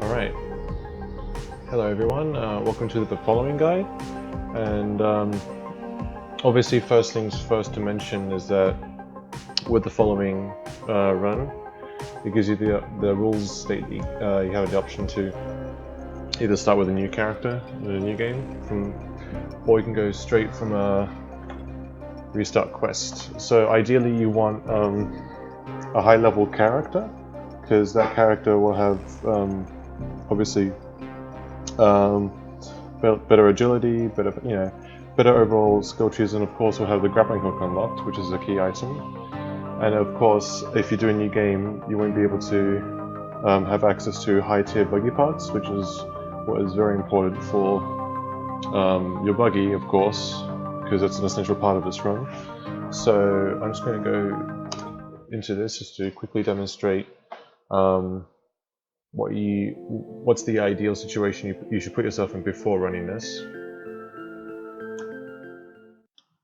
Alright, hello everyone, welcome to the following guide, and obviously first things first to mention is that with the following run, it gives you the rules state you have the option to either start with a new character in a new game, or you can go straight from a restart quest. So ideally you want a high level character, because that character will have obviously better agility, better overall skill trees, and of course we'll have the Grappling Hook unlocked, which is a key item. And of course, if you do a new game, you won't be able to have access to high tier buggy parts, which is what is very important for your buggy, of course, because it's an essential part of this run. So I'm just going to go into this just to quickly demonstrate what's the ideal situation you should put yourself in before running this.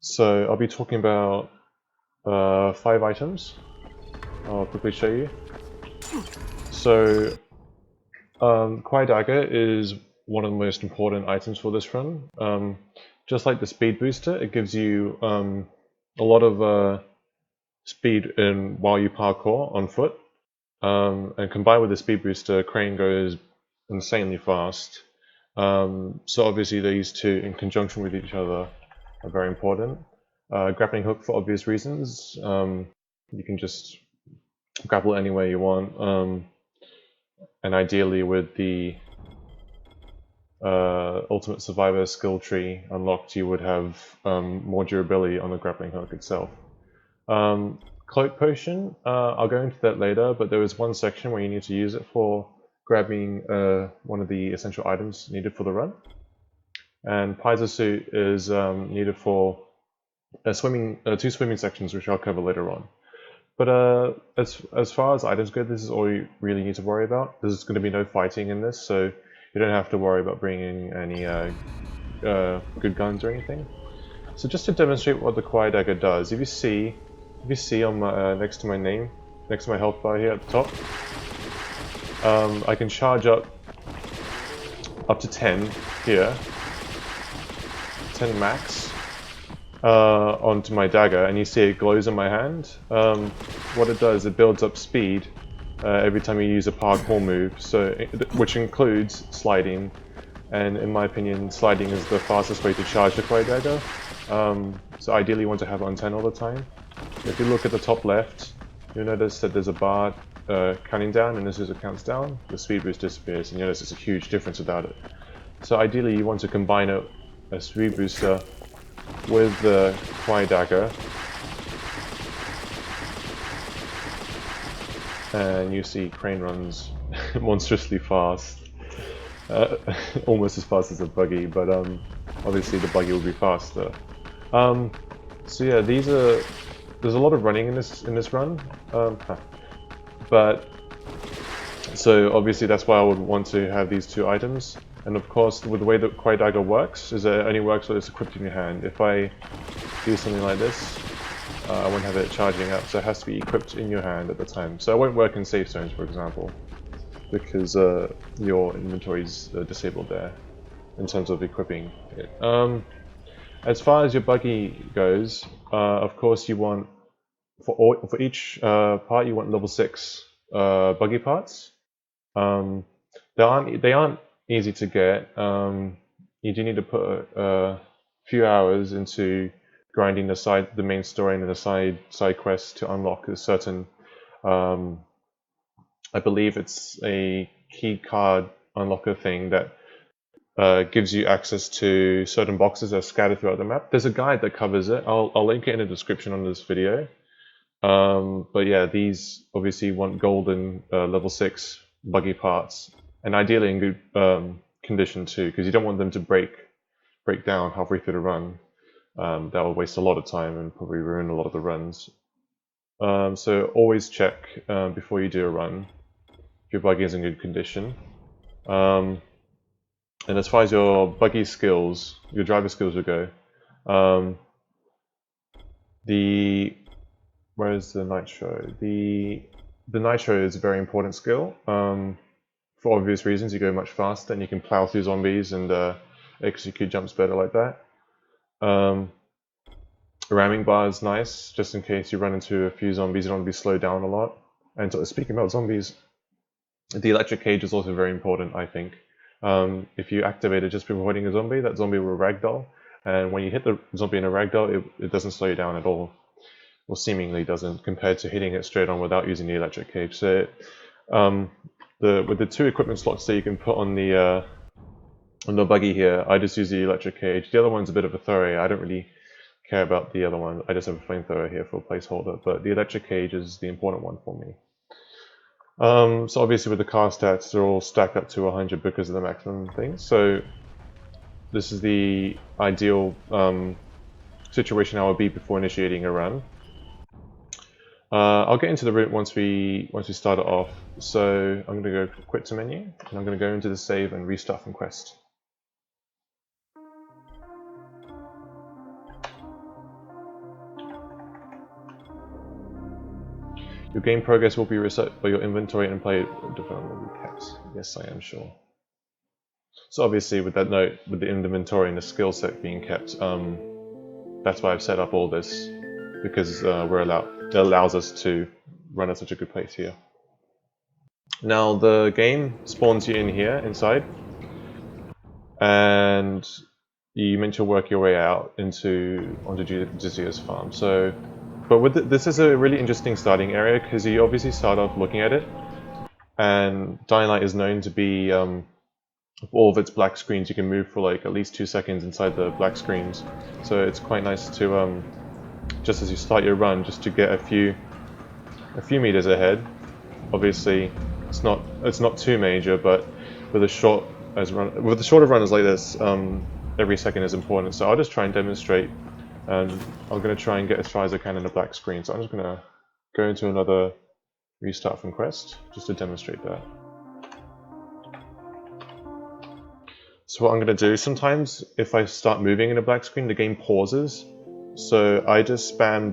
So I'll be talking about 5 items. I'll quickly show you. So Quiet Dagger is one of the most important items for this run. Just like the speed booster, it gives you a lot of speed while you parkour on foot. And combined with the speed booster, Crane goes insanely fast. So obviously these two in conjunction with each other are very important. Grappling Hook for obvious reasons. You can just grapple anywhere you want. And ideally with the Ultimate Survivor skill tree unlocked, you would have more durability on the Grappling Hook itself. Cloak Potion, I'll go into that later, but there is one section where you need to use it for grabbing one of the essential items needed for the run. And Paizo Suit is needed for two swimming sections, which I'll cover later on. But as far as items go, this is all you really need to worry about. There's going to be no fighting in this, so you don't have to worry about bringing any good guns or anything. So just to demonstrate what the Quiet Dagger does, if you see on my, next to my name, next to my health bar here at the top, I can charge up to 10 here, 10 max, onto my dagger, and you see it glows in my hand. What it does, it builds up speed every time you use a parkour move, which includes sliding, and in my opinion sliding is the fastest way to charge the Quiet Dagger. So ideally you want to have it on 10 all the time. If you look at the top left, you'll notice that there's a bar counting down, and as soon as it counts down, the speed boost disappears, and you notice it's a huge difference without it. So ideally you want to combine a speed booster with the Quiet Dagger, and you see Crane runs monstrously fast, almost as fast as a buggy, but obviously the buggy will be faster. So yeah, there's a lot of running in this run, but so obviously that's why I would want to have these 2 items. And of course, with the way that Quiet Dagger works, is that it only works when it's equipped in your hand. If I do something like this, I won't have it charging up, so it has to be equipped in your hand at the time. So it won't work in safe zones, for example, because your inventory is disabled there in terms of equipping it. As far as your buggy goes, of course you want, for each part, you want level 6 buggy parts. They aren't easy to get. You do need to put a few hours into grinding the main story and the side quests to unlock a certain, I believe it's a key card unlocker thing that gives you access to certain boxes that are scattered throughout the map. There's a guide that covers it. I'll link it in the description on this video. But yeah, these obviously want golden level 6 buggy parts, and ideally in good condition too, because you don't want them to break down halfway through the run. That will waste a lot of time and probably ruin a lot of the runs. So always check before you do a run if your buggy is in good condition. And as far as your buggy skills, your driver skills will go, where is the nitro? The nitro is a very important skill. for obvious reasons. You go much faster and you can plow through zombies and execute jumps better like that. Ramming bar is nice, just in case you run into a few zombies, you don't want to be slowed down a lot. And so, speaking about zombies, the electric cage is also very important, I think. If you activate it just before hitting a zombie, that zombie will ragdoll. And when you hit the zombie in a ragdoll, it doesn't slow you down at all. Well, seemingly doesn't, compared to hitting it straight on without using the electric cage. So, with the 2 equipment slots that you can put on the buggy here, I just use the electric cage. The other one's a bit of a throwaway. I don't really care about the other one. I just have a flamethrower here for a placeholder, but the electric cage is the important one for me. So obviously with the car stats, they're all stacked up to 100 because of the maximum thing. So this is the ideal situation I would be before initiating a run. I'll get into the route once we start it off. So I'm going to go quit to menu, and I'm going to go into the save and restart from quest. Your game progress will be reset by your inventory and play development will be kept. Yes, I am sure. So obviously with that note, with the inventory and the skill set being kept, that's why I've set up all this, because it allows us to run at such a good pace here. Now the game spawns you in here, inside, and you meant to work your way out onto Jizya's farm. So, but this is a really interesting starting area, because you obviously start off looking at it, and Dying Light is known to be, all of its black screens, you can move for like at least 2 seconds inside the black screens. So it's quite nice to, just as you start your run, just to get a few meters ahead. Obviously, it's not too major, but with a shorter runners like this, every second is important. So I'll just try and demonstrate. And I'm going to try and get as far as I can in the black screen. So I'm just going to go into another restart from quest, just to demonstrate that. So what I'm going to do, sometimes if I start moving in a black screen, the game pauses. So I just spam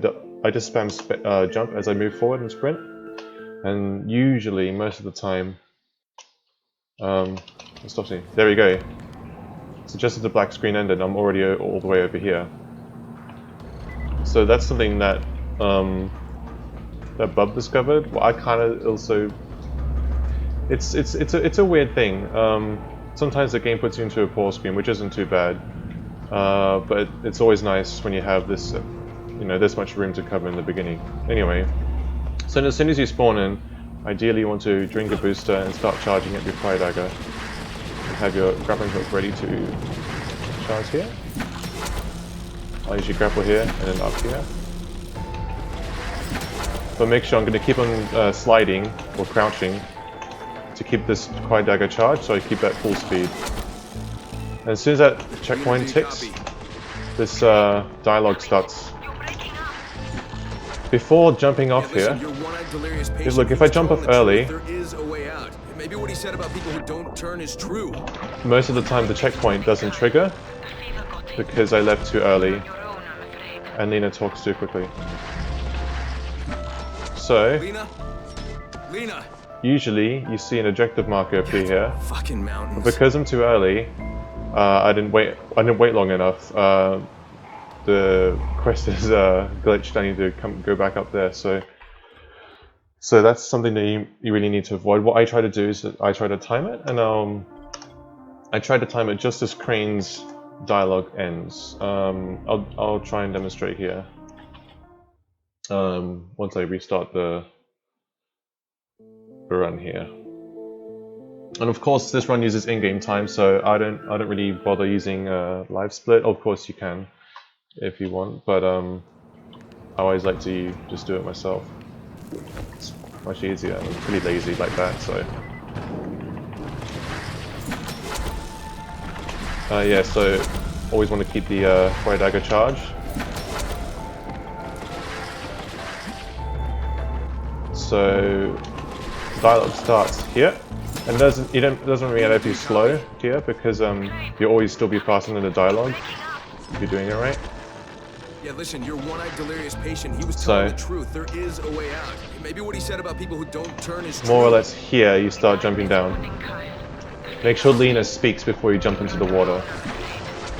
jump as I move forward and sprint. And usually, most of the time, stop seeing. There we go. So just as the black screen ended, I'm already all the way over here. So that's something that that Bub discovered. Well, I kind of also, it's a weird thing. Sometimes the game puts you into a pause screen, which isn't too bad, but it's always nice when you have this, this much room to cover in the beginning. Anyway, so as soon as you spawn in, ideally you want to drink a booster and start charging it with Fire Dagger, and have your grappling hook ready to charge here. I'll usually grapple here and then up here. But make sure I'm going to keep on sliding or crouching to keep this Quiet Dagger charged, so I keep that full speed. And as soon as that checkpoint ticks, this dialogue starts. Before jumping off here, look, if I jump off early, maybe what he said about people who don't turn is true. Most of the time the checkpoint doesn't trigger, because I left too early and Lena talks too quickly. So, Lena. Usually you see an objective marker appear here. Fucking mountains. But because I'm too early, I didn't wait long enough. The quest is glitched. I need to go back up there. So that's something that you really need to avoid. What I try to do is that I try to time it, and I try to time it just as Crane's dialogue ends. I'll try and demonstrate here. Once I restart the run here. And of course this run uses in-game time, so I don't really bother using live split. Of course you can if you want, but I always like to just do it myself. It's much easier. I'm pretty lazy like that, so yeah, so always want to keep the Fire Dagger charged. So dialogue starts here, and doesn't really matter if you're slow here, because you'll always still be faster than the dialogue if you're doing it right. Yeah, listen, your one-eyed delirious patient, he was So- telling the truth. There is a way out. Maybe what he said about people who don't turn is true. More or less here, you start jumping down. Make sure Lena speaks before you jump into the water.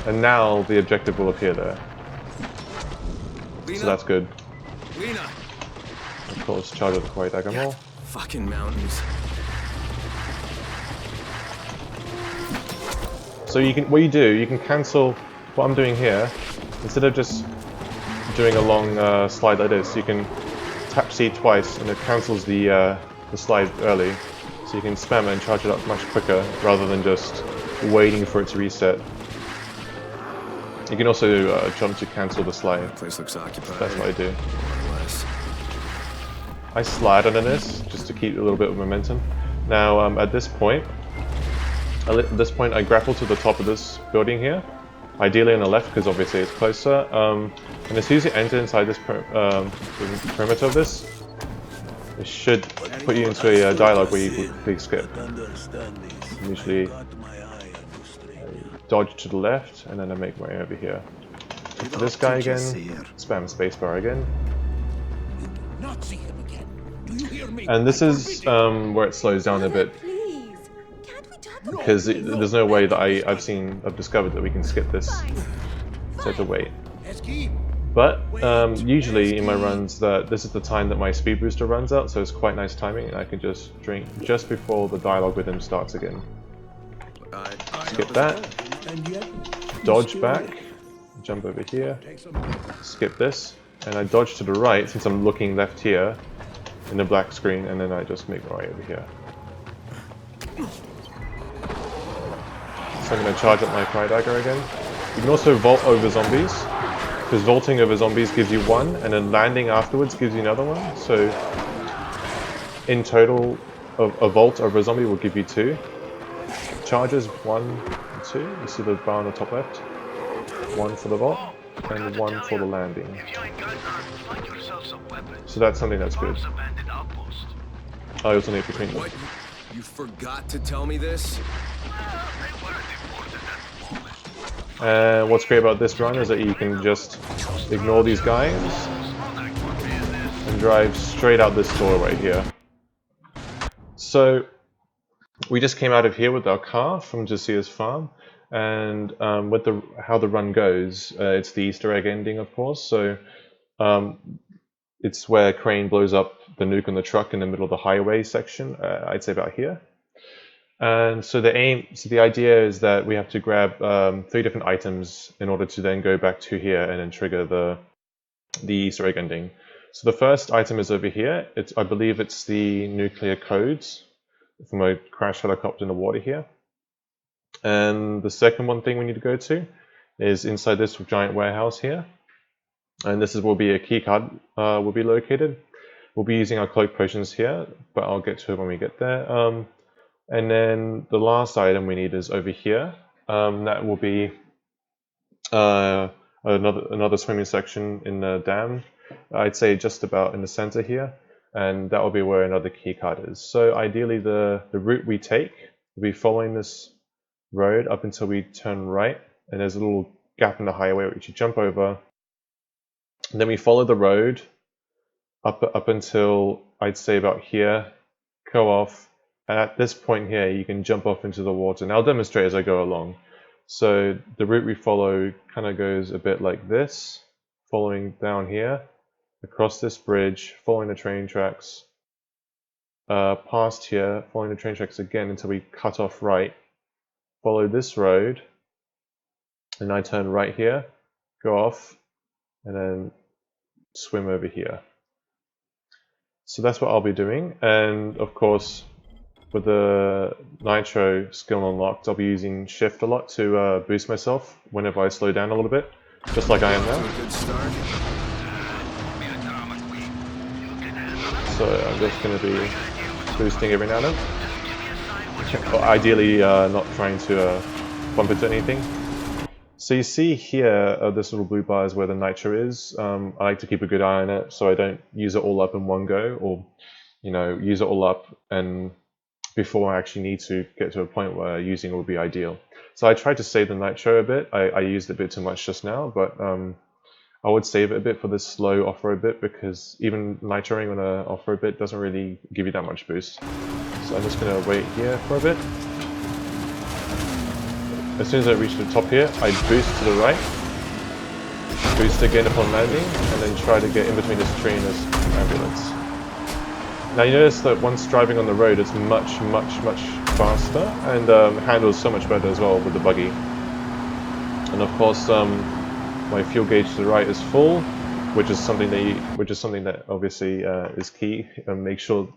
And now the objective will appear there. Lena? So that's good. Lena! Of course, charge with the Quarry Dagger more. Fucking mountains. So you can, what you do, you can cancel what I'm doing here. Instead of just doing a long slide like this, you can tap C twice and it cancels the slide early. So you can spam it and charge it up much quicker rather than just waiting for it to reset. You can also jump to cancel the slide. Place looks occupied. That's what I do. More or less. I slide under this just to keep a little bit of momentum. Now at this point I grapple to the top of this building here. Ideally on the left because obviously it's closer. And as soon as you enter inside this the perimeter of this, it should put you into a dialogue where you click skip. Usually dodge to the left and then I make my way over here. For this guy again, spam spacebar again. And this is where it slows down a bit. Because there's no way that I've discovered that we can skip this. So I have to wait. But usually in my runs, this is the time that my speed booster runs out, so it's quite nice timing, and I can just drink just before the dialogue with him starts again. Skip that, dodge back, jump over here, skip this, and I dodge to the right since I'm looking left here in the black screen, and then I just make my way over here. So I'm going to charge up my Cry Dagger again. You can also vault over zombies, because vaulting over zombies gives you one, and then landing afterwards gives you another one. So in total, a vault over a zombie will give you 2. Charges 1 and 2. You see the bar on the top left. 1 for the vault, and 1 for the landing. So that's something that's good. I also need between them. What? You forgot to tell me this? What's great about this run is that you can just ignore these guys and drive straight out this door right here. So we just came out of here with our car from Josiah's farm, and with how the run goes, it's the Easter egg ending, of course. So it's where Crane blows up the nuke on the truck in the middle of the highway section. I'd say about here. And so the idea is that we have to grab 3 different items in order to then go back to here and then trigger the Easter egg ending. So the first item is over here. I believe it's the nuclear codes from a crash helicopter in the water here. And the second thing we need to go to is inside this giant warehouse here. And this is where a key card will be located. We'll be using our cloak potions here, but I'll get to it when we get there. And then the last item we need is over here. That will be another swimming section in the dam. I'd say just about in the center here. And that will be where another key card is. So ideally the route we take will be following this road up until we turn right. And there's a little gap in the highway which you jump over. And then we follow the road up until I'd say about here, go off. And at this point here, you can jump off into the water. And I'll demonstrate as I go along. So the route we follow kind of goes a bit like this, following down here, across this bridge, following the train tracks, past here, following the train tracks again until we cut off right, follow this road, and I turn right here, go off, and then swim over here. So that's what I'll be doing. And of course, with the Nitro skill unlocked, I'll be using Shift a lot to boost myself whenever I slow down a little bit, just like I am now. Good start. So I'm just going to be boosting every now and then. But ideally not trying to bump into anything. So you see here, this little blue bar is where the Nitro is. I like to keep a good eye on it so I don't use it all up in one go, or use it all up and before I actually need to get to a point where using it would be ideal. So I tried to save the Nitro a bit. I used it a bit too much just now, but I would save it a bit for this slow off-road bit, because even nitroing on a off-road bit doesn't really give you that much boost. So I'm just going to wait here for a bit. As soon as I reach the top here, I boost to the right, boost again upon landing, and then try to get in between this tree and this ambulance. Now you notice that once driving on the road, it's much faster, and handles so much better as well with the buggy. And of course, my fuel gauge to the right is full, which is something that obviously is key. And make sure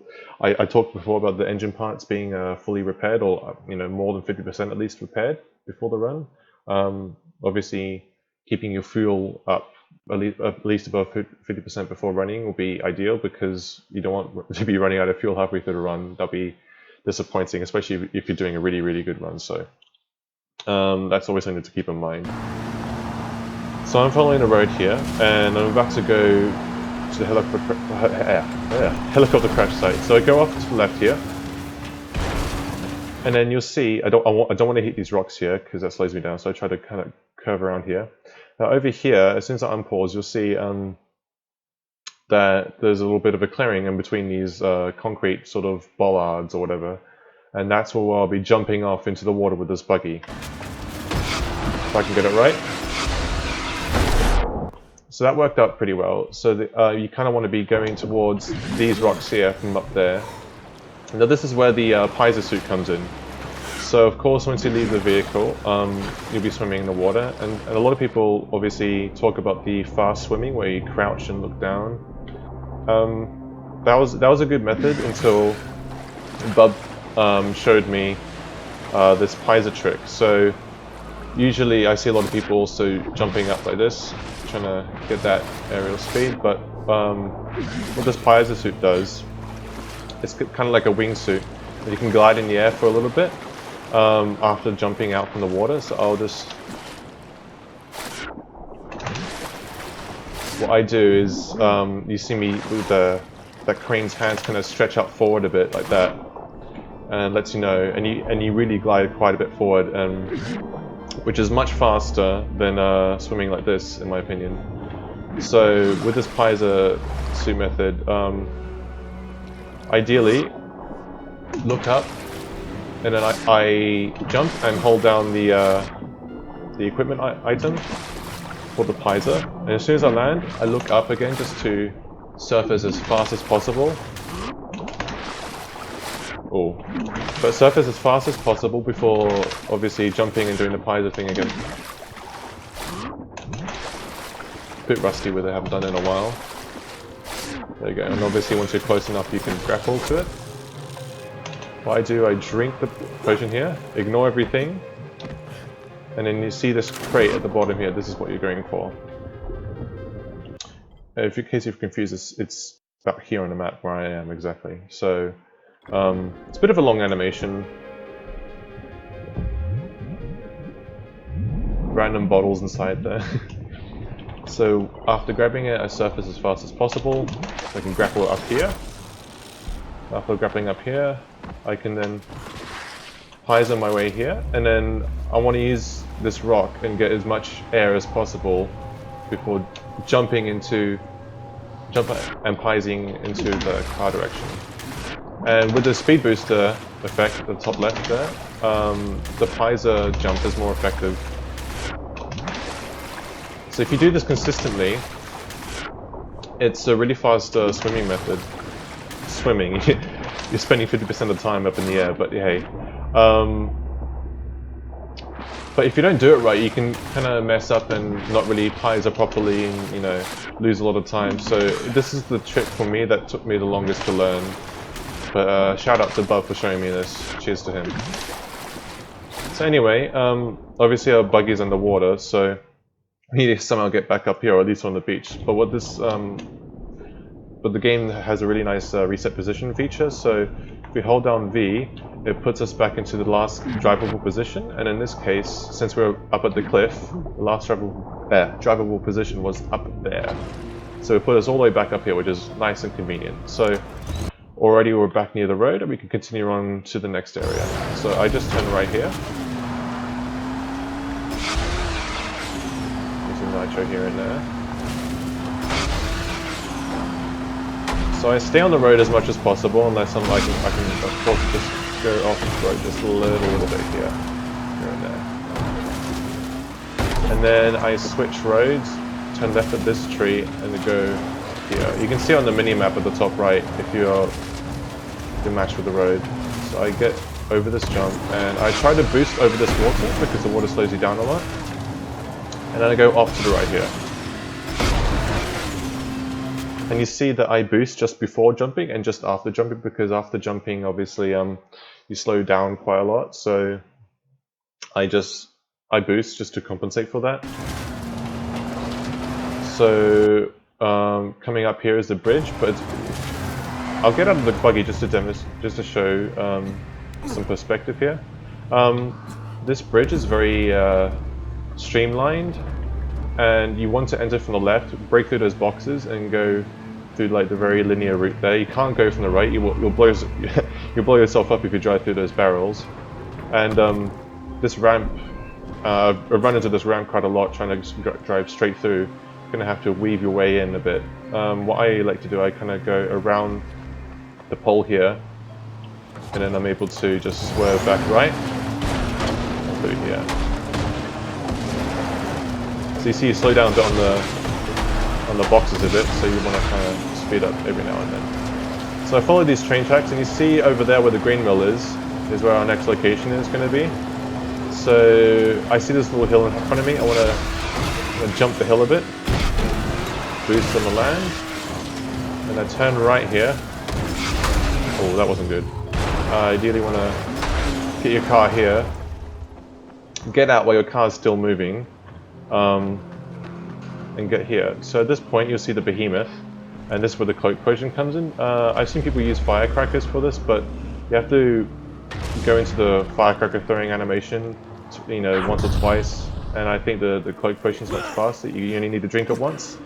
I talked before about the engine parts being fully repaired, or more than 50% at least repaired before the run. Obviously, keeping your fuel up at least above 50% before running will be ideal, because you don't want to be running out of fuel halfway through the run. That'll be disappointing, especially if you're doing a really good run. So that's always something to keep in mind. So I'm following the road here, and I'm about to go to the helicopter crash site. So I go off to the left here, and then you'll see I don't want to hit these rocks here, because that slows me down. So I try to kind of curve around here. Now over here, as soon as I unpause, you'll see that there's a little bit of a clearing in between these concrete sort of bollards or whatever, and that's where I'll be jumping off into the water with this buggy. If I can get it right. So that worked out pretty well. So you kind of want to be going towards these rocks here from up there. Now this is where the Pizer suit comes in. So of course, once you leave the vehicle, you'll be swimming in the water, and a lot of people obviously talk about the fast swimming where you crouch and look down. That was a good method until Bub showed me this Pizer trick. So usually I see a lot of people also jumping up like this, trying to get that aerial speed, but what this Pizer suit does, it's kind of like a wingsuit. You can glide in the air for a little bit after jumping out from the water. So I'll just... What I do is, you see me with that crane's hands kind of stretch out forward a bit like that, and lets you know, and you really glide quite a bit forward, which is much faster than swimming like this, in my opinion. So with this Pizer suit method, ideally, look up, and then I jump and hold down the equipment item for the Pizer, and as soon as I land, I look up again just to surface as fast as possible. But surface as fast as possible before obviously jumping and doing the Pizer thing again. A bit rusty with it, haven't done it in a while. There you go, and obviously once you're close enough you can grapple to it. What I do, I drink the potion here, ignore everything, and then you see this crate at the bottom here. This is what you're going for. In case you're confused, it's about here on the map where I am exactly. So it's a bit of a long animation. Random bottles inside there. So after grabbing it, I surface as fast as possible. I can grapple it up here. After grappling up here, I can then Pizer my way here, and then I want to use this rock and get as much air as possible before jumping and Pizing into the car direction. And with the speed booster effect at the top left there, the Pizer jump is more effective. So if you do this consistently, it's a really fast swimming method. Swimming, you're spending 50% of the time up in the air, but hey. But if you don't do it right, you can kind of mess up and not really Pizer properly, and lose a lot of time. So this is the trick for me that took me the longest to learn. But shout out to Bub for showing me this. Cheers to him. So anyway, obviously our buggy's underwater, so we need to somehow get back up here, or at least on the beach. But what this, but the game has a really nice reset position feature. So if we hold down V, it puts us back into the last drivable position. And in this case, since we're up at the cliff, the last drivable position was up there. So it put us all the way back up here, which is nice and convenient. So already we're back near the road, and we can continue on to the next area. So I just turn right here. Using nitro here and there. So I stay on the road as much as possible, unless I can of course just go off the road just a little bit here and there. And then I switch roads, turn left at this tree, and then go here. You can see on the mini-map at the top right if you're matched with the road. So I get over this jump, and I try to boost over this water because the water slows you down a lot. And then I go off to the right here. And you see that I boost just before jumping and just after jumping, because after jumping, obviously, you slow down quite a lot. So I boost just to compensate for that. So coming up here is the bridge, but I'll get out of the buggy just to show some perspective here. This bridge is very streamlined, and you want to enter from the left, break through those boxes, and go through like the very linear route there. You can't go from the right. You'll blow yourself up if you drive through those barrels. And this ramp, I've run into this ramp quite a lot trying to drive straight through. You're gonna have to weave your way in a bit. What I like to do, I kind of go around the pole here, and then I'm able to just swerve back right through here. So you see you slow down a bit on the boxes a bit, so you want to kind of speed up every now and then. So I follow these train tracks, and you see over there where the green mill is where our next location is going to be. So I see this little hill in front of me. I want to jump the hill a bit, boost on the land, and I turn right here. Oh, that wasn't good. Ideally want to get your car here, get out while your car is still moving, and get here. So at this point you'll see the behemoth, and this is where the Cloak Potion comes in. I've seen people use firecrackers for this, but you have to go into the firecracker throwing animation, once or twice, and I think the Cloak Potion is much faster. You only need to drink it once,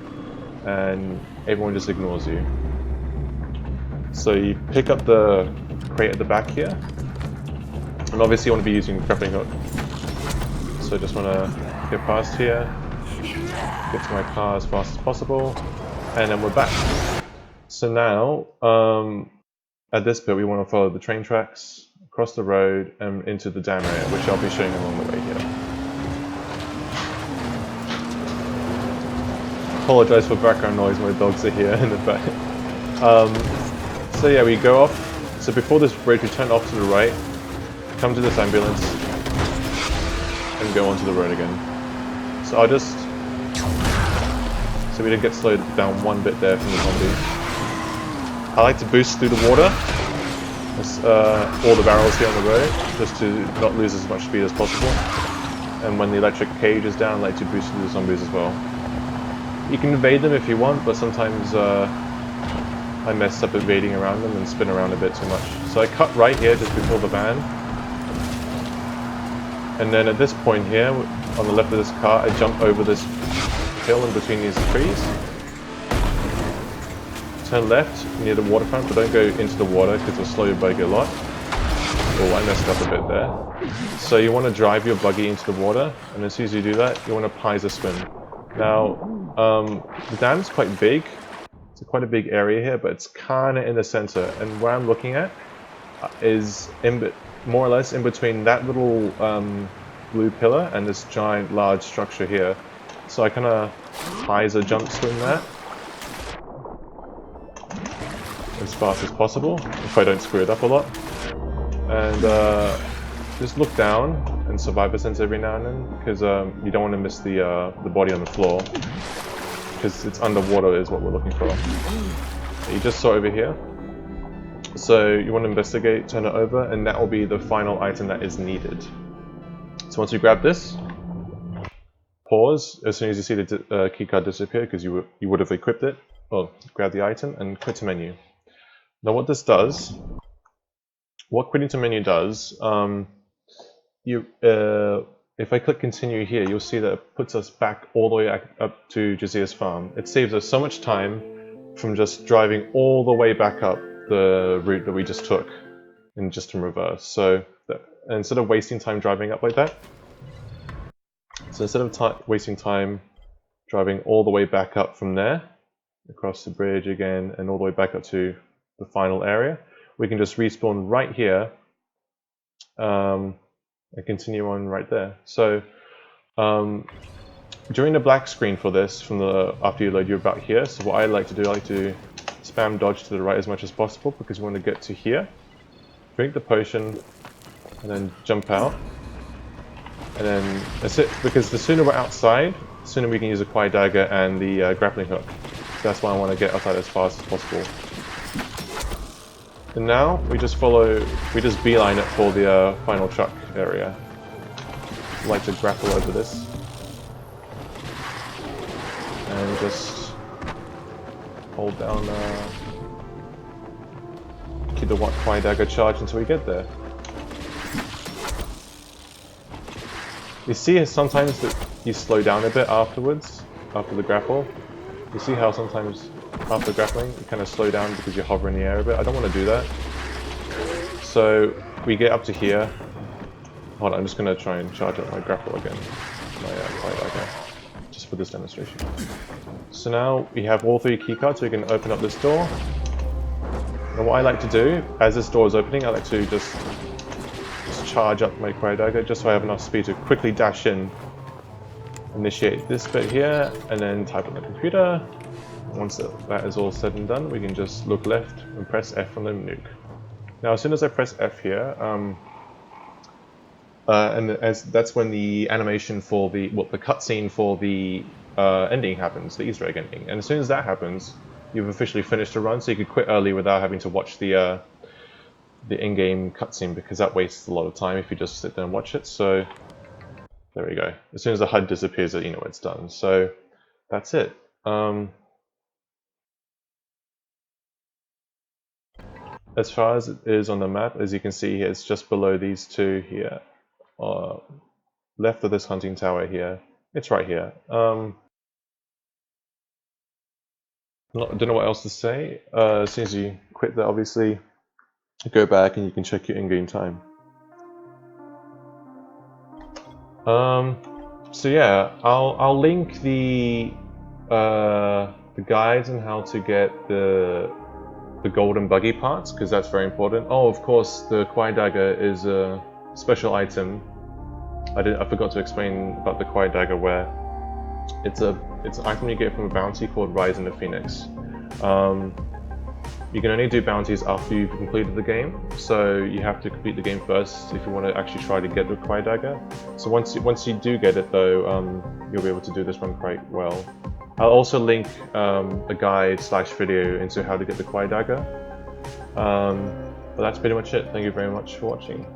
and everyone just ignores you. So you pick up the crate at the back here, and obviously you want to be using Grappling Hook. So I just want to get past here, get to my car as fast as possible, and then we're back. So now, at this bit we want to follow the train tracks, across the road, and into the dam area, which I'll be showing along the way here. Apologise for background noise, my dogs are here in the back. So yeah, we go off. So before this bridge, we turn off to the right, come to this ambulance, and go onto the road again. So I'll just... So we did get slowed down one bit there from the zombie. I like to boost through the water, all the barrels here on the road, just to not lose as much speed as possible. And when the electric cage is down, I like to boost through the zombies as well. You can evade them if you want, but sometimes I mess up evading around them and spin around a bit too much. So I cut right here just before the van. And then at this point here, on the left of this car, I jump over this hill in between these trees. Turn left near the waterfront, but don't go into the water because it'll slow your buggy a lot. Oh, I messed up a bit there. So you want to drive your buggy into the water, and as soon as you do that, you want to Pizer spin. Now, the dam is quite big. It's quite a big area here, but it's kind of in the center. And where I'm looking at is more or less in between that little blue pillar and this giant, large structure here. So I kind of Pizer jump swing that as fast as possible, if I don't screw it up a lot. And just look down and survivor sense every now and then, because you don't want to miss the body on the floor, because it's underwater is what we're looking for. You just saw over here. So you want to investigate, turn it over, and that will be the final item that is needed. So once you grab this, pause as soon as you see the keycard disappear, because you would have equipped it. Well, grab the item and quit to menu. Now what this does, what quitting to menu does, if I click continue here, you'll see that it puts us back all the way up to Jazeera's farm. It saves us so much time from just driving all the way back up the route that we just took, and just in reverse. So instead of wasting time driving up like that, so instead of wasting time driving all the way back up from there, across the bridge again, and all the way back up to the final area. We can just respawn right here and continue on right there. So during the black screen for this, after you load, you're about here. So what I like to do, I like to spam dodge to the right as much as possible because we want to get to here, drink the potion, and then jump out. And then that's it, because the sooner we're outside, the sooner we can use a quiet dagger and the grappling hook. So that's why I want to get outside as fast as possible. And now we just beeline it for the final truck area. I like to grapple over this. And just hold down, keep the quiet dagger charged until we get there. You see sometimes that you slow down a bit afterwards, after the grapple. You see how sometimes after grappling you kind of slow down because you hover in the air a bit. I don't want to do that. So we get up to here. Hold on, I'm just going to try and charge up my grapple again. My quiet dagger. Just for this demonstration. So now we have all 3 keycards, so we can open up this door. And what I like to do, as this door is opening, I like to just charge up my quiet dagger, just so I have enough speed to quickly dash in, initiate this bit here, and then type on the computer. Once that is all said and done, we can just look left and press F on the nuke. Now, as soon as I press F here, that's when the animation for the cutscene for the ending happens, the Easter egg ending. And as soon as that happens, you've officially finished the run, so you could quit early without having to watch the in-game cutscene, because that wastes a lot of time if you just sit there and watch it. So there we go. As soon as the HUD disappears, you know it's done. So that's it. As far as it is on the map, as you can see here, it's just below these 2 here. Left of this hunting tower here. It's right here. I don't know what else to say. As soon as you quit that, obviously, go back and you can check your in-game time. So yeah, I'll link the guides on how to get the golden buggy parts, because that's very important. Oh, of course, the quiet dagger is a special item. I forgot to explain about the quiet dagger, where it's an item you get from a bounty called Rise in the Phoenix. You can only do bounties after you've completed the game, so you have to complete the game first if you want to actually try to get the quiet dagger. So once you do get it though, you'll be able to do this one quite well. I'll also link a guide / video into how to get the quiet dagger. But that's pretty much it. Thank you very much for watching.